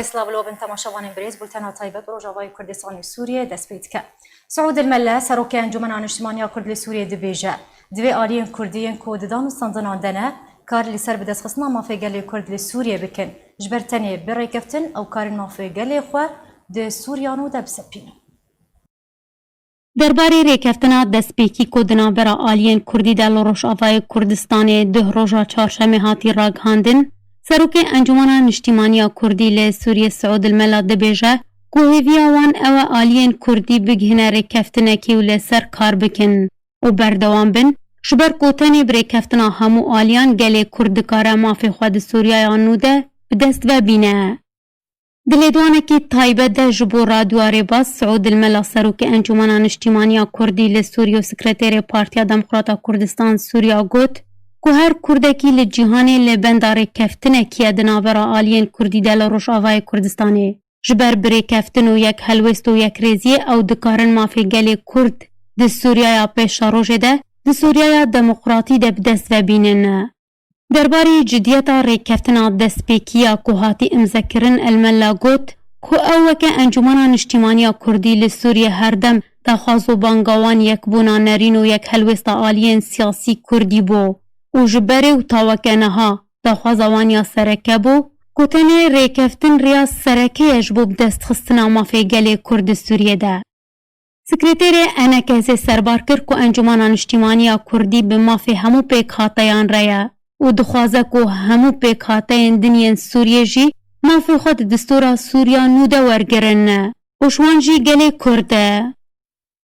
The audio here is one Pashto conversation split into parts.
سلاف لوبن تماشاوان بريز بولتنا طيبة روجاواي كردستان سوريا دسبيتك سعود الملا سروكي انجمن انجتمانيا كرد لسوريا دبيجا دوی آلین کردین کوددان و سندان دنه کار لسر بدست خصنا مافیگل کرد لسوریا بکن جبرتنی برای کفتن او کار مافیگل خو د سوریانو دبسپین درباره ریکفتنا دسپیکی کودنا برا آلین کردی دل روشاوای کردستان ده روژا چهارشنبه هاتی راگهاندن سروک انجمنا نشتیمانیا کردی ل سوریه سعود الملا دبیجه کوهیویا وان او آلین کردی بگهنه ریکفتنکی و لسر کار بکن و بردوام بن شبر کوتنی بریکفتنا همو آلیان گلی کردکاره مافی خود سوریایانو ده بدست و بینه. دلیدوانکی تایبه ده جبو رادواره باز سعود الملا سروک انجمنان اجتماعی کردی لسوریو سکرتیر پارتیا دموکراتا کردستان سوریا گوت که هر کردکی لجیهانی لبندار کفتنه کیه دنابرا آلین کردی دل روش آوای کردستانه. جبر بریکفتن و یک حلوست و یک ریزیه او دکارن مافی گلی کرد ده سوریای پیش روژه ده د سوریای دموکراتی ده بدست و بینن. درباره جدیتا ریکفتنا دسپیکیا که هاتی امزکرن الملا گوت که اوکه انجمنان اجتماعی کردی لسوریه هر دم دخوازو بانگوان یک بونا نرین و یک حلوست آلین سیاسی کردی بو و جبره و تاوکه نها دخوازوانیا سرکه بو که تنه ریکفتن ریاض سرکه اجبو بدست خستنا مافی گلی کرد سوریه ده. سکرتیر انکسی سربار کرد که انجمنان اجتماعی کردی به مافی همو پیک هاتیان ریا و دخوازه که همو پیک هاتیان دنین سوریه جی مافی خود دستورا سوریا نوده ورگرن و شوان جی گلی کرده.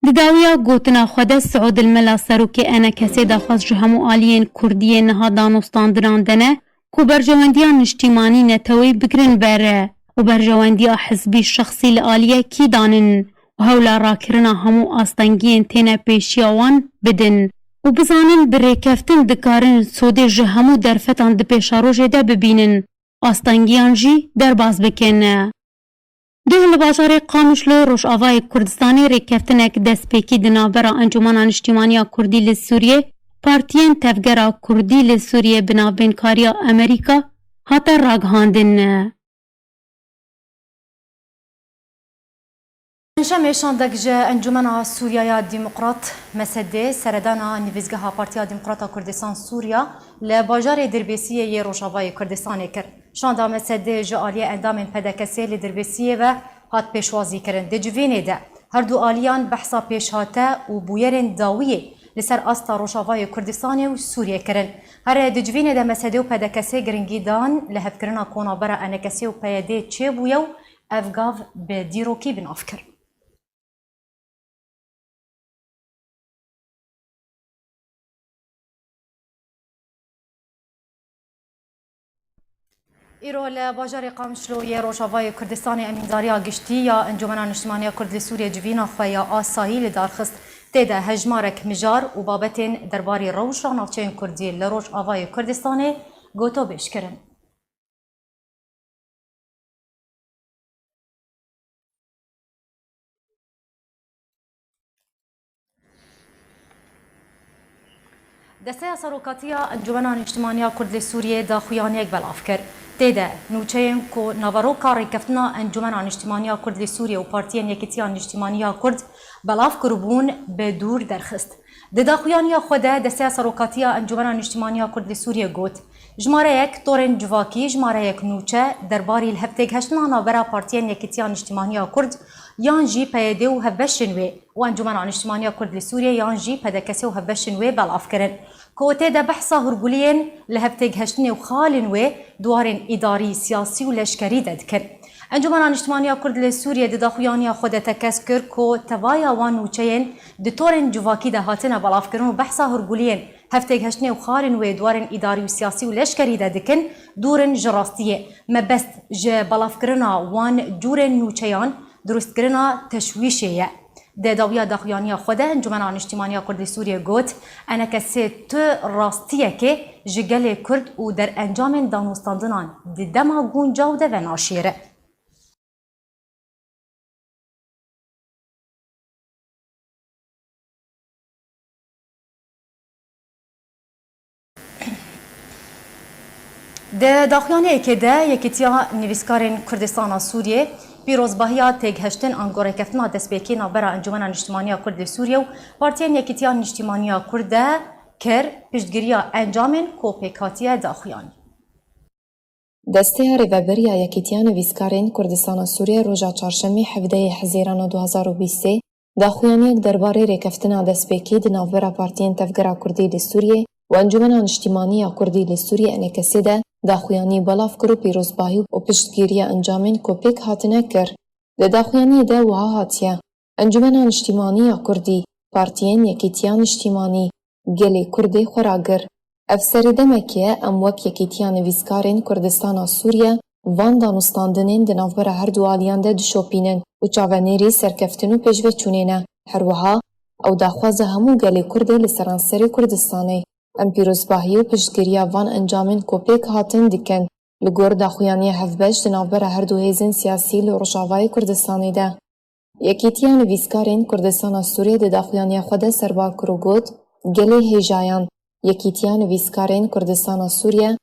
دداویا گوتنا خود سعود الملا سروکی انکسی دخواز جو همو آلین کردی نها دانستاندران دنه که برجواندیان اجتماعی نتوی بگرن بره و برجواندیا حزبی شخصی لآلیه کی دانن و هولا راکرنا همو آستنگین تینا پیشیاوان بدن و بزانن بریکفتن دکارن سوده جه همو درفتان ده پیشاروژه ده ببینن آستنگیان جی در باز بکنه. ده لباجار قامشلو روش آوای کردستانی ریکفتنک دست پیکی دنابرا انجمنان اجتماعی کردی لسوریه پارتین تفگرا کردی لسوریه بنابینکاریا امریکا حتی راگهاندن. انشام شاندگج انجمن سوریا دموکرات مسده سردانا نویزگاه پارتیا دموکراتا کردستان سوریا لباجار دربیسیه ی روشاوای کردستان کرد. شاندا مسده جالیه اندام پدکسی لدربیسیه و هات پیشوازی کردن. دجوینه ده هر دو آلیان بحثا پیشهاته و بویرن داویه لسر آستا روشاوای کردستان و سوریه کردن. هر دجوینه ده مسده و پدکسی گرنگی دان لحف کرنا کونابرا انکسی و پیاده چه بویو افگاف به دیروکی بناف کرد. ایرول باجار قامشلو ی روشاوای کردستان امینداریا گشتی یا انجمنان اجتماعی کرد لسوریه جوینا خویا آسایی لدارخست تیده هجمارک مجار و بابتین درباری روش ناوچین کردی لروش آوای کردستان گوتو بیش کرن. دسته سروکاتیا انجمنان اجتماعی کرد لسوریه دا خویانیک بلاف کرد. تیده نوچهیم که نوارو کاری کفتنا انجمنان اجتماعی کرد لسوریه و پارتین یکیتیان اجتماعی کرد بلاف کربون به دور درخست. ددا خویانی خوده دسته سروکاتیا انجمنان اجتماعی کرد لسوریه گوت. جماره یک تورن جواکی جماره یک نوچه درباری الهفتگ هشتنا نابرا پارتین یکیتیان اجتماعی کرد یان جی پیده و هفشنوی و انجمنان اجتماعی کرد لسوریه یان جی پدکسی و هفشنوی بلاف کرن. کوته ده بحثا هرگولین لهفتگ هشتنی و خالن و دوارن اداری سیاسی و لشکری دادکر. انجمنان اجتماعی کرد لسوریه ده داخویانی خود تکس کرد که توایا وان نوچین دتورن جواکی ده هاتنا بلاف کرن و بحثا هرگولین هفتگ هشتنی و خالن و دوارن اداری و سیاسی و لشکری دادکن دورن جراستیه مبست بلاف کرنا وان جورن نوچیان درست کرنا تشویشه. ده داویا داخویانی خود انجمنان اجتماعی کرد سوریه گوت انا کسی تو راستیه که جگل کرد و در انجام دانستاندنان دما گونجاو ده و ناشیره. ده داخویانه که ده یکیتیا نویسکارین کردستان سوریه پیروزباهیا تگهشتن انگاره کفتنا دستپیکی نابرا انجمن اجتماعی کرد سوریه و پارتین یکیتیا اجتماعی کرد کر پشتگیری انجام کوپیکاتی داخویانی. دسته ریوبریا یکیتیان ویسکارین کردستان سوریه روژا چهارشنبه 17 حزیران 2020 داخویانیک درباره ریکفتنا دستپیکی د ناوبرا پارتین تفگرا کردی لسوریه و انجمن اجتماعی کردی لسوریه انکسی ده داخویانی بلاف کرو پیروزباهی و پشتگیری انجامین کوپیک هاتنه کر. ده داخویانی ده وها هاتیه انجمن اجتماعی کردی پارتین یکیتیان اجتماعی گلی کردی خوراگر افسری دمکیه ام وک یکیتیان ویسکارین کردستان سوریه وان دانستاندنین د ناوبرا هر دو آلیان ده دشوپینن و چاوانیری سرکفتن و پیجوه چونینه هر وها او داخوازه همو گلی کردی لسرانسری کردستانی ام پیروزباهی و پشتگیری وان انجامین کوپیک هاتن دکن لگور داخویانی هفبش د ناوبرا هر دو هیزن سیاسی لروشاوای کردستانی ده یکیتیان ویسکارین کردستان سوریه د داخویانی خود سربا کروگوت گلی هیجایان یکیتیان ویسکارین کردستان سوریه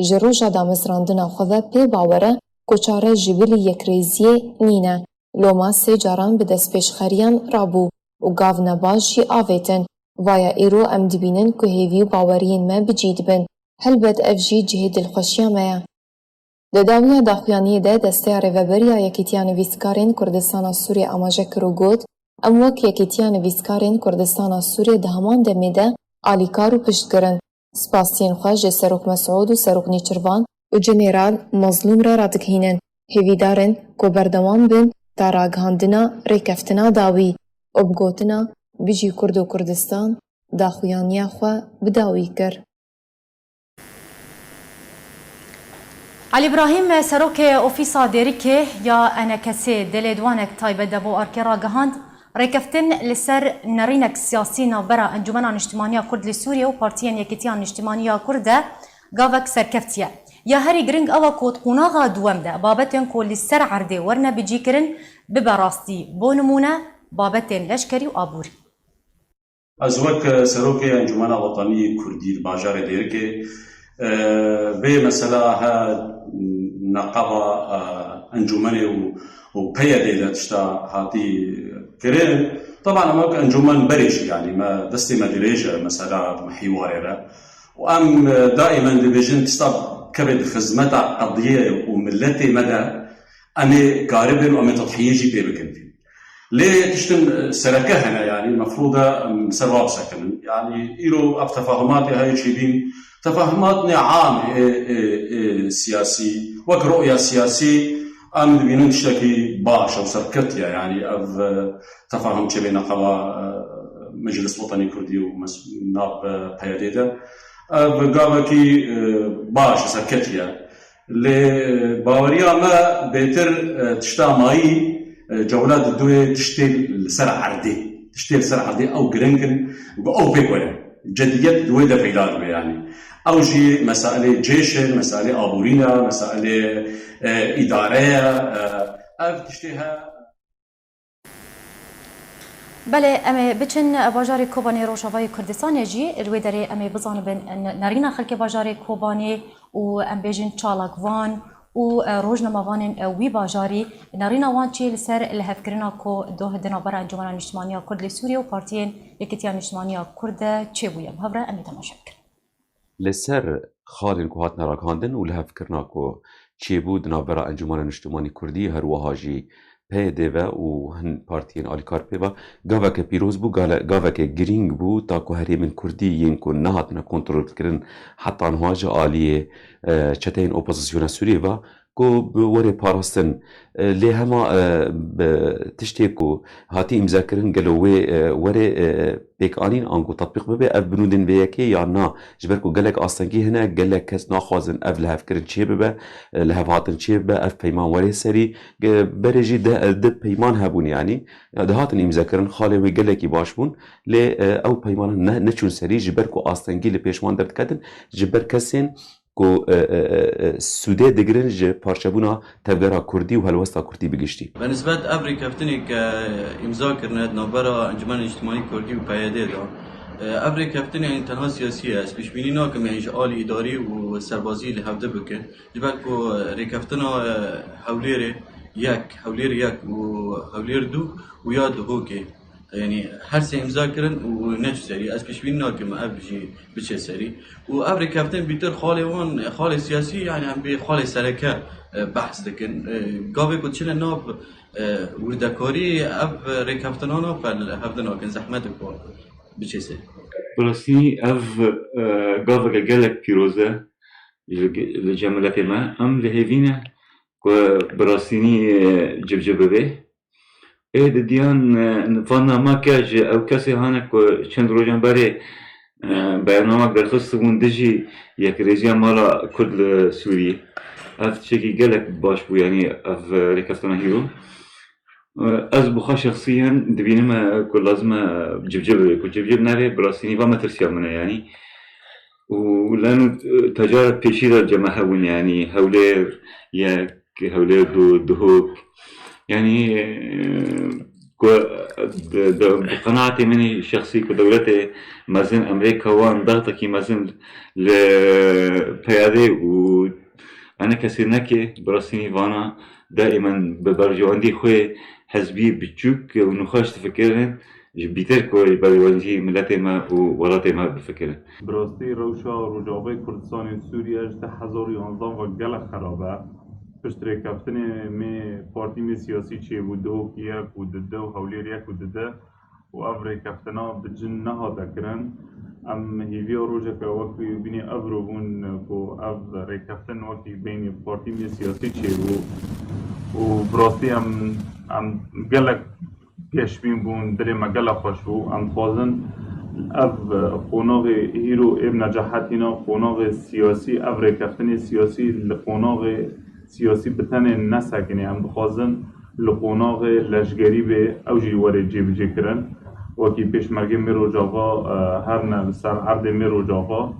جروجا دامزراندنا خواه پی باوره کچاره جبلی یکریزیه نینه لوما سه جاران به دست پیشخریان رابو و گاو نباش جی آویتن وایا ایرو ام دبینن که هیوی و باورین ما بجید بن هلبت افجی جهی دلخوشیا میا. دداویا داخویانی ده دسته ریوبریا یکیتیان ویسکارین کردستان سوریه اماجه کروگوت ام وک یکیتیان ویسکارین کردستان سوریه ده همان دمیده آلیکار و پشتگرن. سپاسین خواه سروک مسعود و سروک نیچروان و جنرال مظلوم را رادگهینن. هیویدارن که بردوان بن تا راگهاندنا ریکفتنا داوی و بگوتنا بجی کرد و کردستان داخویانیا خواه بداوی کر. علی ابراهیم سروک اوفیسا دیریکه یا انکسی دلیدوانک تایبه دبو ارکرا گهاند ریکفتن لسر نرینک سیاسی نابرا انجمن اجتماعی کرد لسوریه و پارتین یکیتیان اجتماعی کرد گاوک سرکفتیه یا هری گرنگ اوا کود قناغا دوام ده بابتن کل سر عرده ورنه بجی کرن ببراستی بونمونه بابتن لشکری و آبوری. از وک سروک انجمن وطنی کردی باجار دیرکه به مثلا ها نقابة انجمنه و بيدي تشتا هاتي كرين طبعا ما انجمن بريش يعني ما دستي ما دريج مثلا محيوارة وام دائما ديفيجن تشتا كبد خدمتها قضيه وملتي مدى اني قارب وامي تضحيجي بيبكن ليه تشتم سركه هنا يعني المفروضه سبب سكن يعني يرو افتفاهمات هاي شيبين تفاهمات عام سياسي وكرؤية سياسي أم بينن شكي باش أو سركتيا يعني أف تفاهم بين قوا مجلس وطني كردي وناب بياديدا بقاوكي باش سركتيا لباوريا ما بيتر تشتا ماي جولات الدوية تشتيل سرع عردي أو جرينكن أو بيكولا جديات دوية دفعيلات يعني أو جي مسائل جيش مسائل أبورينا مسائل إدارية تشتيها بله اما بچن باجار کوبانی روشاوای کردستان جی الویدری اما بزن بن نرینا خلک باجار کوبانی و ام بیجن چالاگوان و روزنامه‌وان وی باجاری نرینا وان چیل سر الهفکرنا کو دوه دنا برای انجمن اجتماعی کرد سوریه و پارتین یکیتیان اجتماعی کرد چه بویم هفره امی تماشا کن لسر خالن کو هاتنا راکاندن و الهفکرنا کو چه بود نابرا انجمن اجتماعی کردی هر وهاجی PDV و هن پارتین آلیکار پیوا گاوه که پیروز بو گاوه که گرینگ بو تا که هری من کردی ین که نهاتنا کنترل کرن حتی انواج آلیه چتین اپوزیسیون سوریه و که وره پاراستن لی هما تشتی که هاتی امضا کرن گلوه وره بیکانین آنگو تطبیق ببه اف بنودن بیاکی یا نا جبر که گلک آستانگی هنه گلک کس ناخوازن اف لحف کرن چیه ببه لحف هاتن چیه ببه اف پیمان وره سری برجی ده پیمان هبون يعني ده هاتن امضا کرن خاله و گلکی باش بون لی او پیمان نچون سری جبر که آستانگی لی پیشمان درد کدن جبر کسین کو سوده دگرن ج پارچبونا تبگرا کردی و هلوستا کردی بگشتی. بالنسبة أفريقيا فتني كإمضاء كرنات نبرة أنجمن اجتماعي كردي وبيادة ابری کفتن یعنی تنها سیاسی است پیش بینی ناکم یعنی آل اداری و سربازی لحفظه بکن جبال کو ریکفتنا حولیر یک و حولیر دو و یا دو که یعنی هر سه امضا کردن و نچ سری از پیش بینی ناکم ابری بچه سری و ابری کفتن بیتر خال سیاسی یعنی هم به خال سرکه بحث دکن گاوی کو چنه ناب وردکاری اب ریکفتنانا فل هفدنا کن زحمت کو بچه سری براستی اف گاوه گلک پیروزه لجملت ما ام لهوینه که براستینی جبجبه به اید دیان فانا ما کج او کسی هانه که چند روزان باره برنامه درخواست وندجی یک رژیم مالا کرد سوریه اف چکی گلک باش بو یعنی اف ریکفتنا هیرو از بخوا شخصيا دبينما كل لازم جبجب ناري براسيني فما ترسيا منه يعني ولانه تجارب بيشيرة الجماعة هون يعني هولير دهوك يعني بقناعتي مني شخصي كدولتي مازن امريكا وان ضغطكي مازن لبيادي وانا كسير نكي براسيني فانا دائما ببرجواندي خوي حزبي بتشوك ونخاش تفكرن بيتر كوي برجواندي ملتي ما وولاتي ما بفكرن براستی روشا رجابه کردستان سوریه اجده 1011 و گل خرابه پشتره کفتن می پارتی می سیاسی چه بوده و یک و دده و حولیر یک و دده و افره کفتنا بجن نها دکرن ام هیوی روژه که وقتی بینی افرو بون که افره کفتن وقتی بین پارتی می سیاسی چه بود و براستی ام گلک پیشبین بون دره ما گلک خوش بود ام خوازن اف قوناغ هیرو ابن نجاحتینا قوناغ سیاسی افره کفتن سیاسی لقوناغ سیاسی بتن نسکنی هم بخوازن لقوناغ لشگری به اوجی واره جیب جی کرن وکی پیشمرگی میرو جاوا هر نه سر عرض میرو جاوا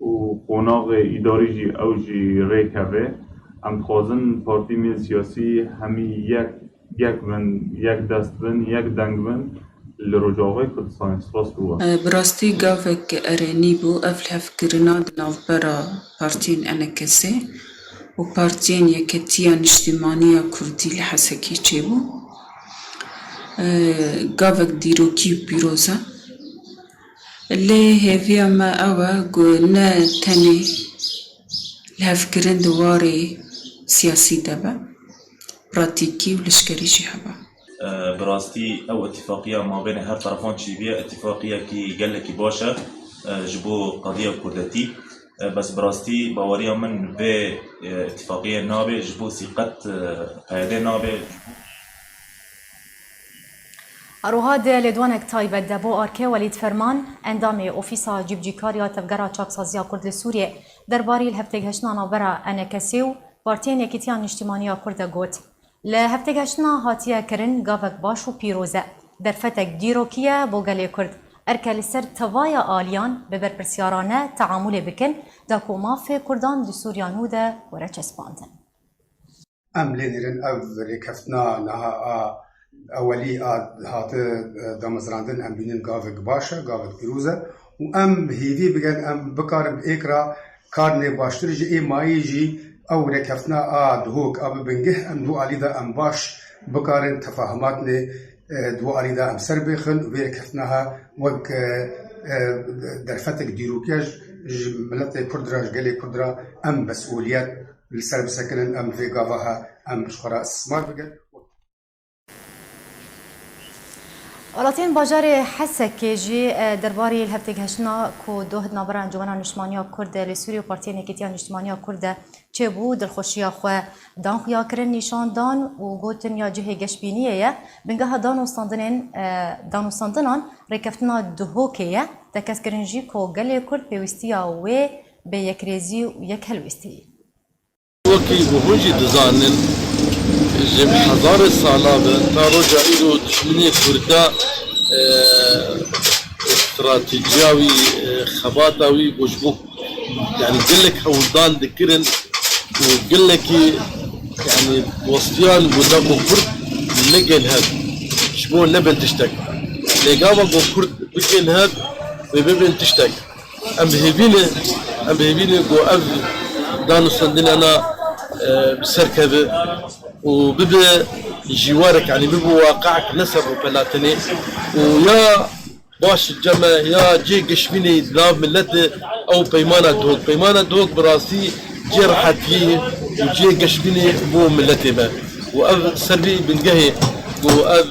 و قوناغ اداری جی اوجی ری کبه هم خوازن پارتی می سیاسی همی یک دست بن یک دنگ بن لرجاوی کردستان سپاس بوا براستی گاوک ارنی بو افل فکرنا دناوبرا پارتین انکسی و پارتین یکتیان اجتماعی کردی لحسکی چه بو گاوک دیروکی پیروزه لی هفیا ما اوا گو نه تنی لفکرن دواری سیاسی دبا براتیکی و لشکری جهبا براستی او اتفاقیه ما بین هر طرفان چی بیه اتفاقیه کی گله کی باشه جبو قضیه کردتی بس براستی باوریا من به اتفاقیه نابه جبو سیقت قیاده نابه اروهاد لدوانك تايبه دبو اركي وليد فرمان اندامي اوفيسا جيبجيكاريا تفجرا تشاكسازيا كرد سوريا درباري الهفتك هشنا برا انكسيو بارتين يكتيان اجتماعية كرد قوت لهفتك هشنا هاتيا كرن قافك باشو بيروزة درفتك ديروكيا بوغالي كرد اركال سر توايا آليان ببر برسيارانه تعامل بكن داكو مافي كردان دي سوريا نودا ورچ اسباندن ام لينرن اف ريكفتنا نها اولي هات دامزراندن ام بينن قافك باشا قافك بيروزة وام هيدي بگن ام بكارم اكرا كارني باشتر جي ماي جي او ريكفتنا دهوك اب بنگه ام دو علي دا ام باش بكارن تفاهماتني دو علي دا ام سربخن وريكفتناها وك درفتك ديروكياج ملتي كردراج قالي كردرا ام مسؤوليات للسرب سكنن ام في قافها ام شخراء استثمار بگن ولاتين باجار حسك جي درباري الهفتك هشنا كو دوهد نابرا انجمنا نشمانيا كرد لسوريا بارتين اكتيان نشمانيا كرد چه بو دلخوشيا خو دان خويا كرن نشان دان و گوتن يا جهه گشبينيه بنگه دانو ساندنان ركفتنا دهوكيه تكس كرنجي كو گلي كرد بيوستيا و به یک ريزي و یک هلوستي وكي بوجي دزانن جم هزار ساله تا رجع إلو دشمني كردا استراتيجياوي خباتاوي بوجبو يعني قلك حولدان ذكرن وقلك يعني وصيان بودابو كرد نقل هاد شبو لبن تشتك لقاما بو كرد بقل هاد ببين تشتك ام بهبينه جو اف دانو سندن انا بسركبه وببقى جوارك يعني ببقى واقعك نسب وبلاتني ويا باش الجمع يا جي قشميني دلاب ملته او بيمانة دوك براسي جي رحتي وجي قشميني بو ملتي ما واب سربي بنقهي واب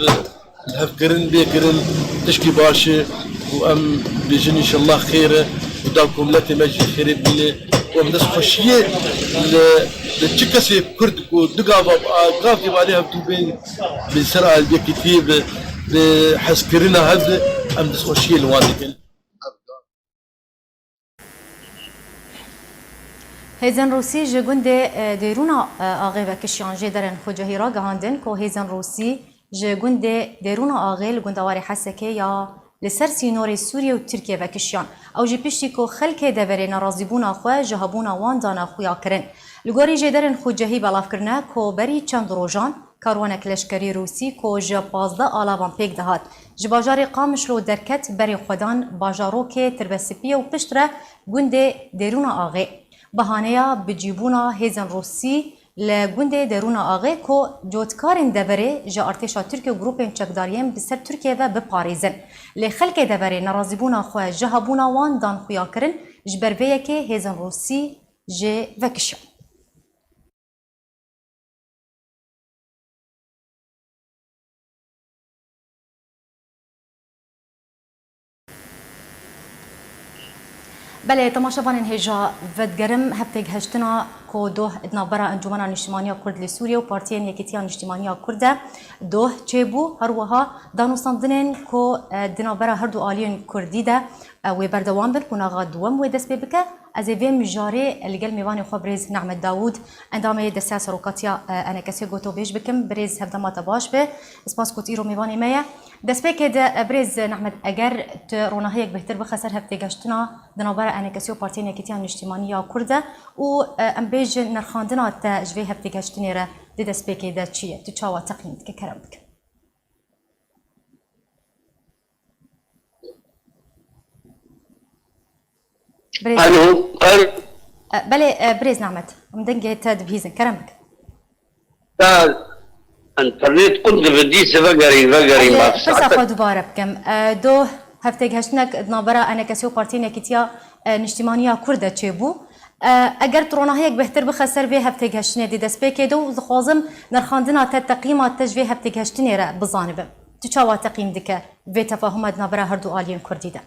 الهفكرن بيكرن تشكي باشي وام بيجن ان شاء الله خيره وداكم ملتي ما جي خير بيني وام ناس خشيه لتشكسي كرد ودقا قافي عليها بتوبين بسرعه البيكتيب بحسكرنا هذا ام ناس خشيه الوالدين هیزن روسی جگونده دیرونا آغی و کشیان جدرن خجهی را گهاندن که هیزن روسی جگونده دیرونا آغی لگوندواری حسکه یا لسر سینور سوریه و ترکیه و کشیان او جی پشتی که خلک دوره نرازیبونا خواه جهبونا واندانا خویا کرن لگوری جدرن خجهی بلاف کرنه که بری چند روژان کاروانک لشکری روسی که جه 15 آلابان پیک دهات جباجار قامشلو درکت بری خودان باجارو که تربسپیه و پشتره گونده دیرونا آغی بهانه بجیبونا هیزن روسی لگونده درون آغی که جوتکارین دوره جا ارتشا ترکیه و گروپین چکداریم بسر ترکیه و بپاریزن لخلک دوره نرازیبونا خواه جهبونا وان دان خویا کرن جبرویه که هیزن روسی جه وکشن. بله تماشاوان هجا ودگرم هفته هشتنا کو دوه ادنابرا انجمن اجتماعی کرد لسوریه و پارتی یکیتیان اجتماعی کرد دوه چبو هر وها دانوستاندنن کو دنابرا هر دو آلیون کردی ده و بردوام بر کناغا دوم و دست ببکه از ویم جاره لگل میوان خبرز نعمت داوود اندامه دسته سروکاتیا انا کسی گوتو بیش بکم برز هفدمات باش به اسپاس کوت ایرو میوانی میا دست بکه ده برز نعمت اگر روناهیک بهتر بخسر هفته گشتنا دنابرا انا کسی و پارتی یکیتیان اجتماعی کرد و ام بیج نرخاندنا تا جوی هفته گشتنی را ده دست بکه ده چیه تو چاوا تقییم که کرم بکن الو بله بريز نعمت مدنجة تدبيزن كرمك انترنت كنت بدي سفقري بس اخذ دوباره بكم دو هفتك هشتنك نابرا انا كسيو بارتين كتيا نجتماعية كردة تشيبو اگر ترونا هيك بهتر بخسر في هفتك هشتني دي دس بيكي دو زخوازم نرخاندنا تقييمات تجفي هفتك هشتني را بزانبه تشاوا تقييم دك في تفاهمات نابرا هردو آلين كردي ده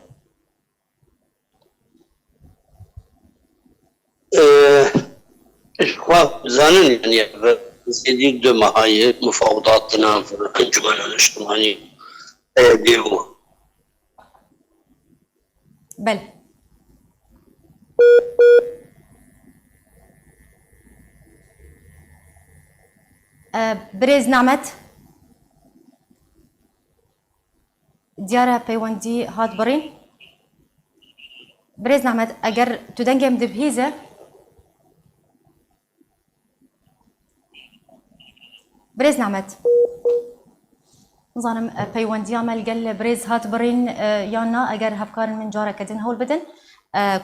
إخوة زانن يعني زيديك دو مهاي مفاوضاتنا في الأنجمن الاجتماعي ديرو بل بريز نعمت ديارة بيواندي هاد برين بريز نعمت اگر تدنجم دبهيزه بريز نعمت نظام بيواندي عمل قال بريز هات برين يانا اگر هفكار من جارة كدن هول بدن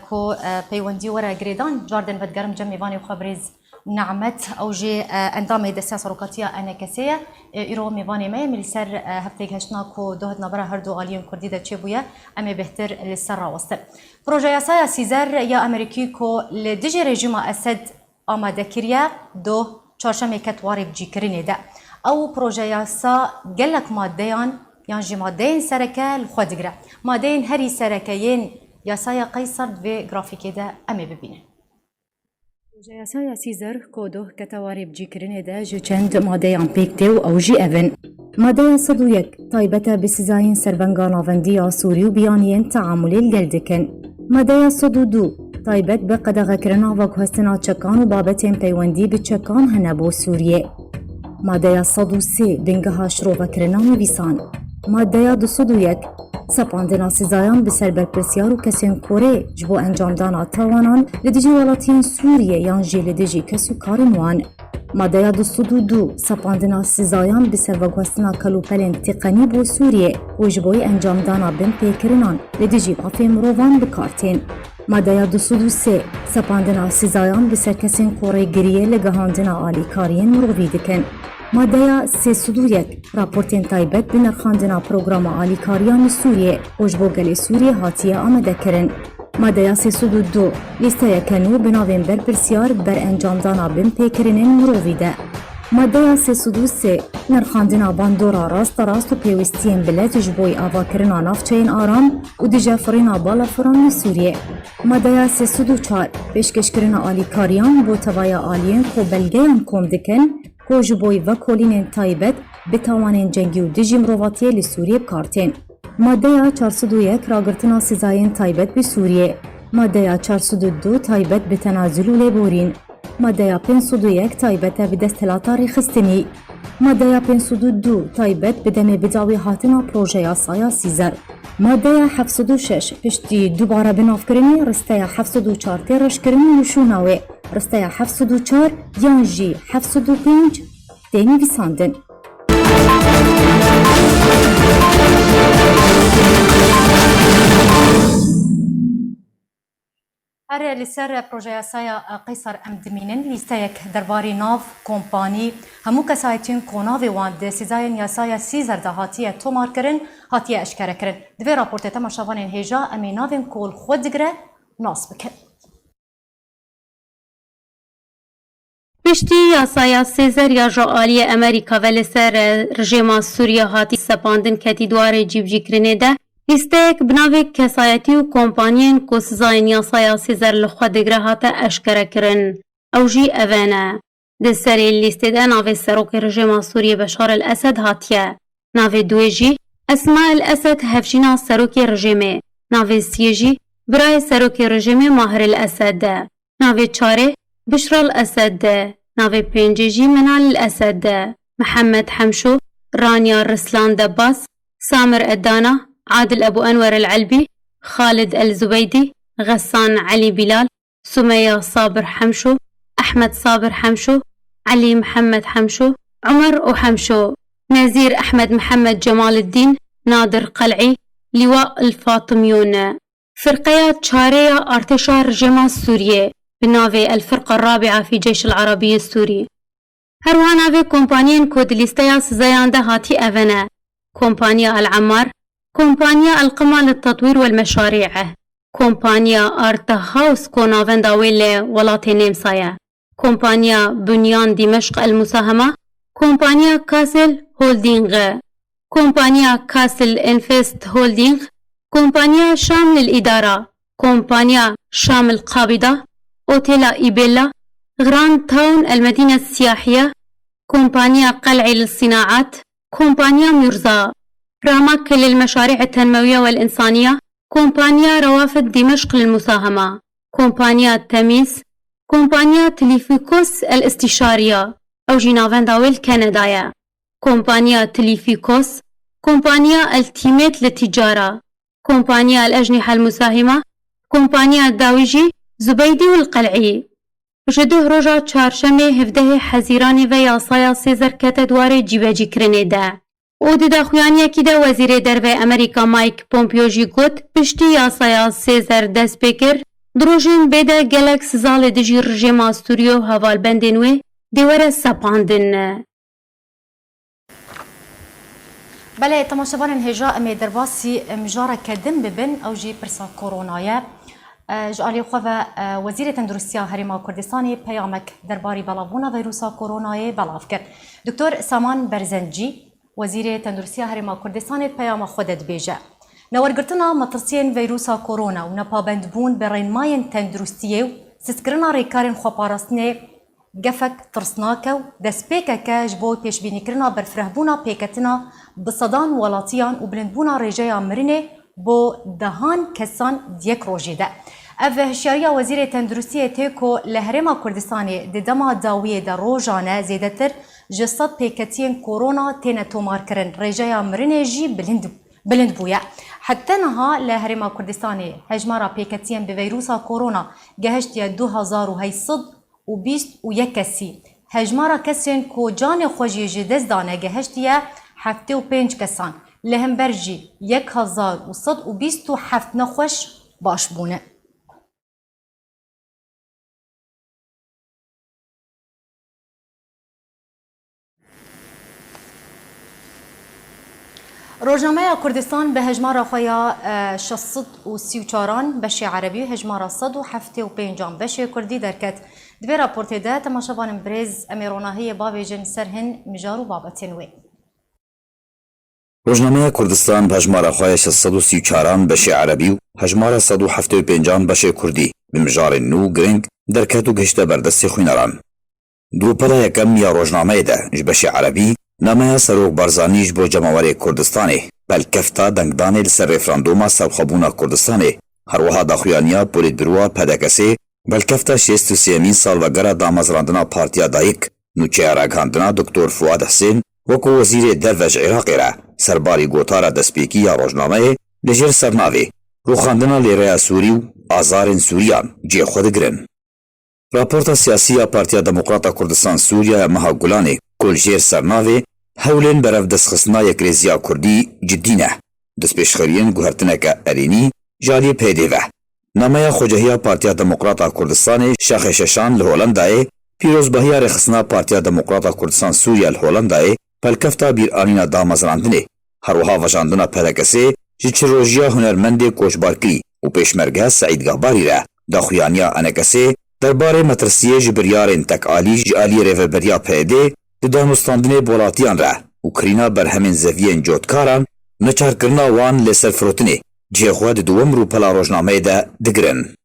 كو بيواندي ورا جريدان جاردن بدقرم جمي باني وخا بريز نعمت او جي اندامي دساسة روكاتيا انا كسية ايرو ميباني ماي ملسر هفتيك هشنا كو دوهد نبرا هردو آليون كردي دا تشيبويا امي بهتر للسر وسط بروجه ياسايا سيزر يا امريكي كو لدجي ريجيما اسد آماده كريا دو چهارشنبه کتواری بجی کرینه ده او پروژه یاسا گلک مادهان یان جی مادهین سرکه لخودگره مادهین هری سرکهین یاسای قیصر و گرافیکی ده امی ببینه پروژه یاسای سیزر کودو کتواری بجی کرینه ده جو چند مادهان پیکته و او جی اون ماده 101 طایبته بسزاین سربنگان آوندی سوری و بیانین تعاملی گلدکن ماده 102 طایبت به قدغه کرنا و گهستنا چکان و بابتین پیوندی به چکان هنبو سوریه ماده 103 دنگه شروع و کرنا نویسان ماده 201 سپاندنا سزایان به سربرپرسیار و کسین کوره جبو انجام دانا تاوانان لدیجی ولاتین سوریه یان جی لدیجی کسو کارنوان مادەیا 22 سەپاندنا سزایان bi serveguhestina kalûpelên teqenî bû Sûriyê û ji bo encamdana bin pêkirinan li dijî mafê mirovan bikartên. Maddeya 23 sepandina sizayan bi serkesên korêgiriyê li gihandina alîkariyên mirovî dikin. Maddeya 301 raportên taybet bi nerxandina programa alîkariyan li Sûriyê û ji bo gelê Sûriyê hatiye amadekirin. Maddeya 302 lîsteyeke nû bi navên berpirsiyar ber encamdana bin pêkirinên mirovî de. Maddeya 303 nerxandina bandora rasterast û pêwîstiyên bilet ji bo avakirina navçeyên aram û dijefirîna balafiran li Sûriyê. Maddeya 304 pêşkêşkirina alîkariyan bo tevaya aliyên ku belgeyan kom dikin ku ji bo vekolînên taybet bi tawanên cengî û dijî mirovatiyê li Sûriyê bikartên. Maddeya 401 ragirtina sezayên taybet bi Sûriyê. Maddeya 402 taybet bi tenazül û lêborîn. Maddeya 501 taybet bi desthilata rêxistinî. Maddeya 502 taybet bi demê bidawî hatina projeya saya Sîzer. Maddeya 706 piştî dubare binavkirinê risteya 704 tê reşkirin û nişûna wê risteya 704 yan jî 705 tê nivîsandin. هر لسر پروژه سایا قیصر ام دمینن لیستایک درباری ناو کمپانی همو کسایتین کناوی وان ده سیزاین یاسایا سیزر ده هاتیه تومار کرن هاتیه اشکره کرن دوی راپورته تماشاوانین هیجا امی ناوین کول خود دگره ناس بکن. پشتی یاسایا سیزر یا جالی امریکا و لسر رژیما سوریه هاتی سپاندن کتی دواره جیبجی کرنه ده لیستک بناوی کسایتی و کمپانیین کو سزاین یاسایا سیزر لخوا دگره هاته اشکره کرن او جی اوانه. ده سری لیسته ده ناوی سروک رژیما سوریه بشار الاسد هاتیه. ناوی دوی جی اسماء الاسد هفشینا سروک رژیمه. ناوی سی جی برای سروک رژیمه ماهر الاسد ده. ناوی چاره بشرى الأسد ده. ناوي بينجيجي منال الأسد ده. محمد حمشو رانيا رسلان دباس سامر أدانا عادل أبو أنور العلبي خالد الزبيدي غسان علي بلال سمية صابر حمشو أحمد صابر حمشو علي محمد حمشو عمر وحمشو نزير أحمد محمد جمال الدين نادر قلعي لواء الفاطميون. فرقيات شارية ارتشار رجيما السورية بناوي الفرقة الرابعة في جيش العربي السوري. هروانا في كومبانيين كود ليستيا سزيان ده هاتي أفنا كومبانيا العمار كومبانيا القمة للتطوير والمشاريع كومبانيا أرتا هاوس كونافن داويل ولاتي نيمسايا كومبانيا بنيان دمشق المساهمة كومبانيا كاسل هولدينغ كومبانيا كاسل انفست هولدينغ كومبانيا شام للإدارة كومبانيا شام القابضة أوتيلا إيبيلا غراند تاون المدينة السياحية كومبانيا قلعي للصناعات كومبانيا ميرزا رامك للمشاريع التنموية والإنسانية كومبانيا روافد دمشق للمساهمة كومبانيا تميس كومبانيا تليفيكوس الاستشارية أو جينافان داويل كندايا كومبانيا تليفيكوس كومبانيا التيميت للتجارة كومبانيا الأجنحة المساهمة كومبانيا داويجي زبيدي والقلعي. جدو روجا چهارشنبه 17 حزیران و یاسایا سیزر کت دواره جیبجی کرنه ده. او ده خویانیه که ده وزیر درو امریکا مایک پومپیو جی گوت پشتی یاسایا سیزر دست بکر دروژین بده گلک سزال دجی رژیم آستوریو حوال بندنوه دیواره سپاندن. بله تماشاوان هجا امی درباسی مجاره کدم ببن او جی پرسا کورونایه جعلی خواه وزیر تندرستی هریما کردستانی پیامک درباری بلاونا ویروسا کورونای بلاف کرد. دکتر سامان برزنجی وزیر تندرستی هریما کردستانی پیام خودت بیجه. نورگرتنا مطرسین ویروسا کورونا و نپابند بون برینماین تندرستیه و سسکرنا ریکارین خواه گفک ترسناکو دسپیکه که جبو پیشبینی کرنا برفرهبونا پیکتنا بصدان ولاتیان و بلندبونا ریجه مرینه بو دهان کسان دیک روژی ده. اف هشیاریا وزیر تندرستی تیکو لهرما کردستانی ددما داویه در روژانه زیدتر جسد پیکتین کورونا تینه تومار کرن ریجه مرینه جی بلند بویا. حتی نها لهرما کردستانی هجمارا پیکتین به ویروسا کورونا گهشت 2021 کسی هجمارا کسین کو جان خوشی جی دست دانه گهشتیه 75 کسان لهم جی 1127 نخوش باش بونه. روزنامه کردستان به هجمار خویا 634 بشی عربی و هجمار 175 بشی کردی درکت دوی راپورت ده تماشاوان برز امیروناهی باویجن سرهن مجارو بابتنوی. روزنامه کردستان به هجمار خویا 634 بشی عربی و هجمار 175 بشی کردی بمجار نو گرنگ درکت و گشته بردستی خوینران. دروپلا یکم یا روزنامه ده بشی عربی نامه سروک بارزانیش بو جمهوری کردستانه بلکفتا دنگدانه لسر رفراندوما سرخبونا کردستانه هر وها داخویانیا پولیت بروا پدکسی بلکفتا 63 سال وگره دامزراندنا پارتیا دایک نوچه راگاندنا دکتور فواد حسین وکو وزیر دروج عراقی را سرباری گوتارا دسپیکی یا روزنامه لجر سرناوی روخاندنا لیره سوری و آزار سوریان جی خود گرن. راپورتا سیاسی پارتیا دموکراتا کردستان سوریا مها گولانی کل جیر سرناوی هولین برف دستخستنا یک ریزیا کردی جدی نه. دست پیشخرین گوهرتنک ارینی جالی پیده و. نامه خوجهی پارتیا دموکراتا کردستان شاخ ششان لهولندای پیروز بهی رخصنا پارتیا دموکراتا کردستان سوریا لهولندای پلکفتا بیر آنینا دامزراندنه. هر وها وجاندنا پلکسی جچروژیا هنرمند کوچبارکی و پیشمرگه سعید گهباری را داخویانیا انکسی درباره مترسیه جبریارین تکالی جالی ریوبریا پیده دانستاندن بولاتیان را اوکرینا بر همین زویین جوتکاران نچارکرنا وان لسر فروتنی جیخواد دوم روپلا روزنامه ده دگرن.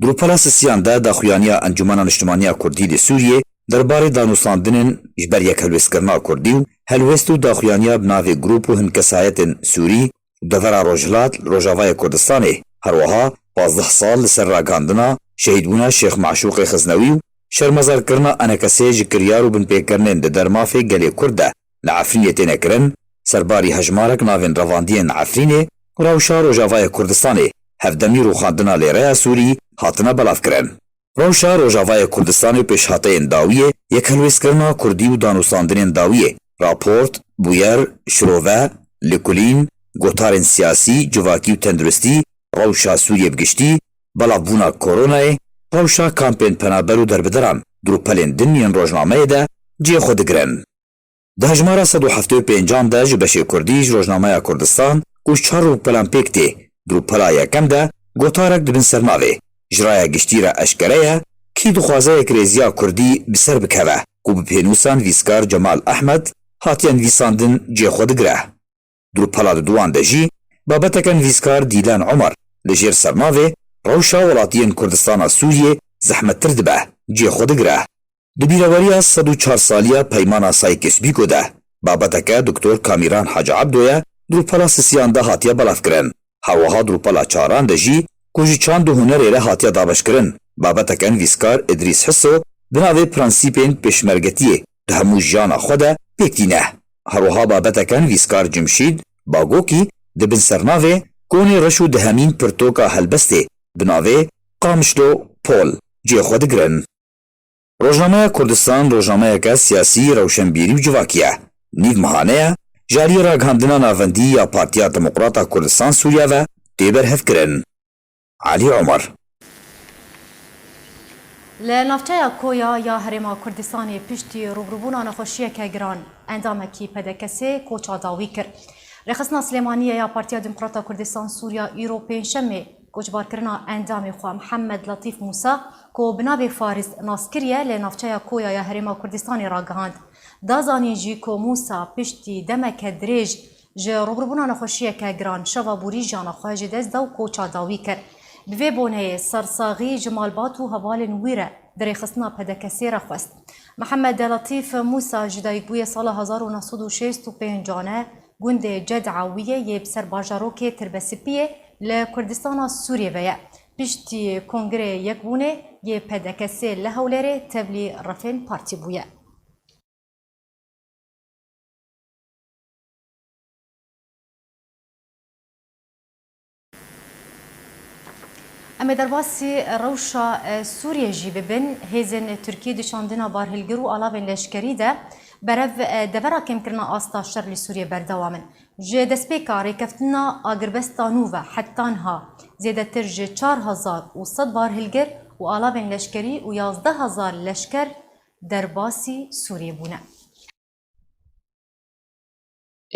روپلا سسیان ده داخویانیا انجمن اجتماعی کردی دی سوریه درباره دانستاندن جبر یک هلویسکرنا کردی و هلویستو داخویانیا بناوی گروپ و هنکسایت سوری دورا روجلات روجاوای کردستانه هر وها 15 سال لسر راگاندنا شهیدونا شیخ معشوق خزنوی و شرمزار کرنا انکسی جکریارو بن پیکرنین ده درمافی گلی کرده لعفرینیتی نکرن سرباری هجمارک ناوین رواندین عفرینی روشا روجاوای کردستانی هفدمی روخاندنا لیره سوری هاتنا بلاف کرن. روشا روجاوای کردستانی پیش هاته داویه یک هلویس کرنا کردی و دانوستاندنین داویه راپورت، بویر، شرووه، لکولین، گوتارن سیاسی، جواکی و تندرستی روشا سوریه بگشتی بلاف بونا کورونای روشا کامپین پنابرو دربدران دروپلین دنین روزنامه ده جی خود گرن. ده هجمارا 175 ده جبشی کردیج روزنامه کردستان گوش چار روپلان پیکتی دروپلا یکم ده گوتارک دبن سرناوه جرای گشتی را اشکره کی دخوازه یک ریزیا کردی بسر بکوه کو بپینوسان ویسکار جمال احمد هاتیان ویساندن جی خود گره. دروپلا دوان ده جی بابتکن ویسکار دیلان عمر لجیر سرناوه روشا ولاتین کردستان سوریه زحمت تر دبه جی خود گره. دبیروریا 104 سالیا پیمان سای کسبی کده بابتک دکتر کامیران حاج عبدویا دروپلا سسیان ده هاتیا بلاف کرن هواها دروپلا چاران ده جی کجی چاند هنر ایره هاتیا دابش کرن بابتکن ویسکار ادریس حسو بناوی پرانسیپین پشمرگتیه ده همو جانا خوده پیکتی نه. هروها بابتکن ویسکار جمشید باگوکی ده بن سرناوه کونی رشو ده همین پرتوکا هلبسته بناوی قامشلو پول جی خود گرن. روزنامه کردستان روزنامه که سیاسی روشنبیری و جواکیه نیو مهانه جاری راگاندنا ناوندی یا پارتیا دموکراتا کردستان سوریا و دیبر هف کرن. علی عمر لنافچه کویا یا هرما کردستانی پشتی روبروبونا نخوشیه که گران اندامکی پدکسی کوچا داوی کرد. رخصنا سلیمانیه یا پارتیا دموکراتا کردستان سوریا ایرو پینشمه کوچبار کرنا اندام خوا محمد لطیف موسی کو بنابه فارس ناسکریه لنافچه کویا یا هرما کردستانی راگهاند. دازانی جی کو موسی پشتی دمک دریج جه روبروبونا نخوشیه که گران شوا بوری جانا خواهج دست دو کوچا داوی کرد. بوی بونه سرساغی جمال باتو هوال نویره در خصنا پدکسی را خواست. محمد لطیف موسی جدای بوی سال 1965 گوند جدعویه یه بسر باجاروک تربسیپیه لکردستان سوریه ویه. پشتی کنگره یک بونه یه پدکسی لحولره تبلی رفین پارتی بویه. ام درباسی روشا سوریه جی ببن هیزن ترکیه دشاندنا بارهلگر و آلابن لشکری ده برف دورا کم کرنا آستا شر لسوریه بردوامن جه دسپیکا ریکفتنا آگربستانو و حتانها زیده تر جه 4100 بارهلگر و آلابن لشکری و 11000 لشکر درباسی سوریه بونه.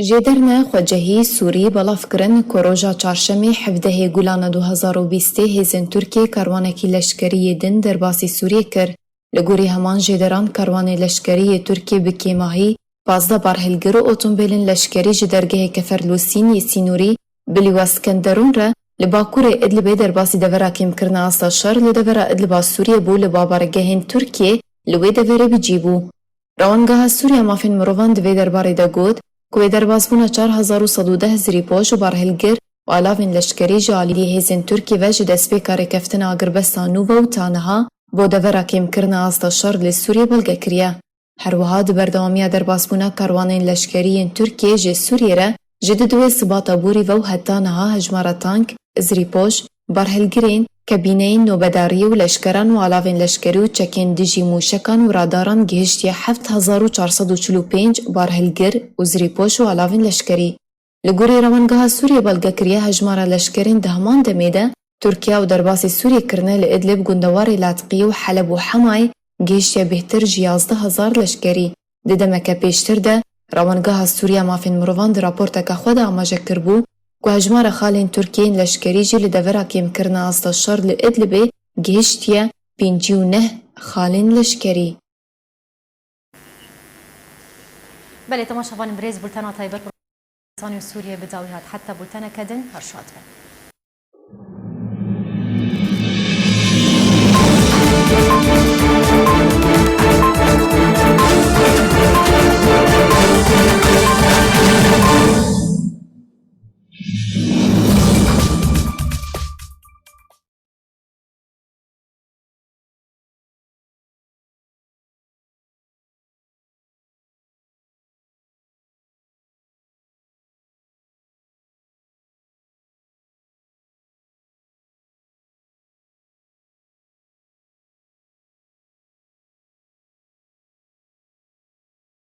جدرنا خواجهی سوری بلاف کرن که روژا چهارشنبه 17 گولان 2020 هیزن ترکیه کاروانکی لشکری دن در باسی سوریه کر. لگوری همان جدران کاروان لشکری ترکیه بکی ماهی 15 بارهلگر و اتومبیلن لشکری جدرگه کفرلوسین یسینوری بلی واسکندرون را لباکور ادلب در باسی دورا کم کرنا آستا شر لدورا ادلبا سوریه بو لبابارگهن ترکیه لوی دوره بجیبو. روانگاه سوریه مافین مروان دوی درباره دا گود که دربازبونا 4110 زریپوش و بارهلگر و علاوین لشکری جالی هیزن ترکی و جدسپی کار کفتن آگربستانو و تانها بو دورا کم کرنا آستا شر لسوریه بلگه کریا. هر وها دبردوامی دربازبونا کاروانین لشکری ترکیه جه سوریه را جد دوی سباتا بوری و حتی نها هجمارا تانک، زریپوش، بارهلگرین، کابینین نوبداری و لشکران و علاوین لشکری و چکین دیجی موشکان و راداران گهشتی 7445 بارهلگر و زریپوش و علاوین لشکری. لگوری روانگاه سوریه بلگه کریه هجمارا لشکرین دهمان دمیده ترکیه و درباسی سوریه کرنه لإدلب گندوار لاتقی و حلب و حمای گهشتی بهتر 11000 لشکری. ددمکه پیشتر ده روانگاه سوریه مافین مروان در راپورتک خود آماجه کربو که هجمار خالین ترکیین لشکری جی لدورا کم کرنا آستا شر لإدلبه گهشتیه 59 خالین لشکری. بله تماشاوان بريز بولتانا طيبات سوريا بداويات حتى بولتانا كدن هرشات